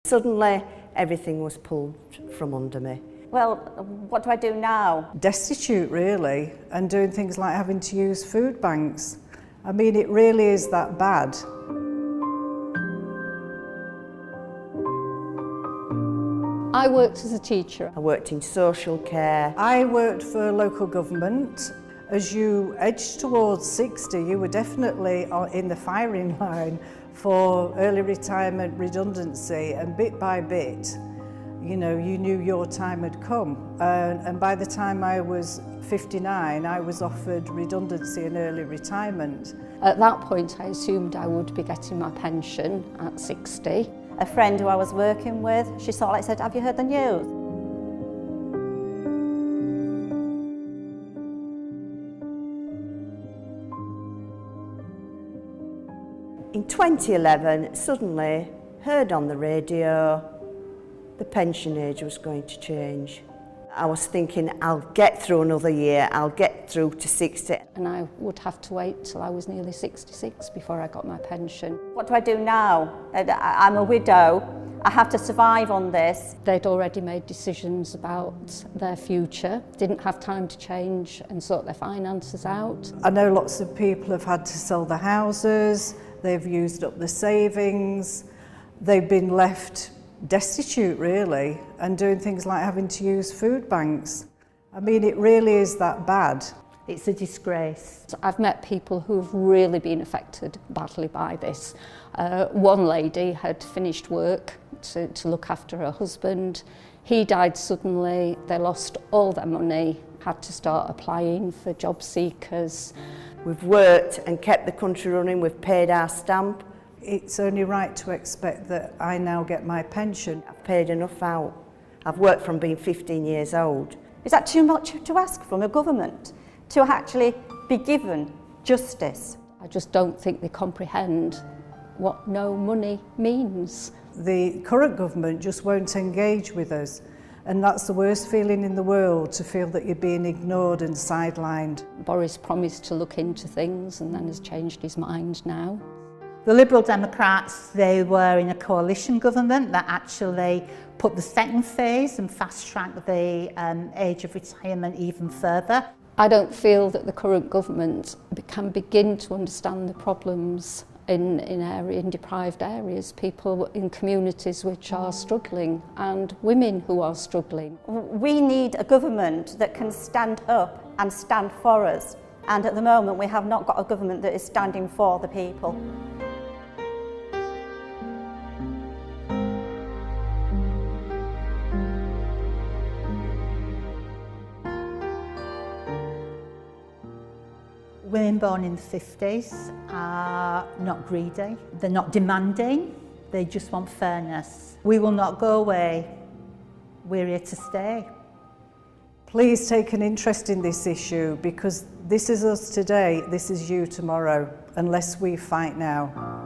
Suddenly, everything was pulled from under me. Well, what do I do now? Destitute, really, and doing things like having to use food banks. I mean, it really is that bad. I worked as a teacher. I worked in social care. I worked for local government. As you edged towards 60, you were definitely in the firing line for early retirement redundancy, and bit by bit, you know, you knew your time had come. And by the time I was 59, I was offered redundancy and early retirement. At that point, I assumed I would be getting my pension at 60. A friend who I was working with, she sort of like said, "Have you heard the news?" In 2011, suddenly heard on the radio the pension age was going to change. I was thinking, I'll get through another year, I'll get through to 60. And I would have to wait till I was nearly 66 before I got my pension. What do I do now? I'm a widow. I have to survive on this. They'd already made decisions about their future, didn't have time to change and sort their finances out. I know lots of people have had to sell their houses, they've used up the savings, they've been left destitute, really, and doing things like having to use food banks. I mean, it really is that bad. It's a disgrace. I've met people who've really been affected badly by this. One lady had finished work to look after her husband. He died suddenly, they lost all their money, had to start applying for job seekers. We've worked and kept the country running, we've paid our stamp. It's only right to expect that I now get my pension. I've paid enough out. I've worked from being 15 years old. Is that too much to ask from a government to actually be given justice? I just don't think they comprehend what no money means. The current government just won't engage with us, and that's the worst feeling in the world, to feel that you're being ignored and sidelined. Boris promised to look into things and then has changed his mind now. The Liberal Democrats, they were in a coalition government that actually put the second phase and fast-tracked the age of retirement even further. I don't feel that the current government can begin to understand the problems in deprived areas, people in communities which are struggling and women who are struggling. We need a government that can stand up and stand for us. And at the moment, we have not got a government that is standing for the people. Women born in the 50s are not greedy, they're not demanding, they just want fairness. We will not go away, we're here to stay. Please take an interest in this issue, because this is us today, this is you tomorrow, unless we fight now.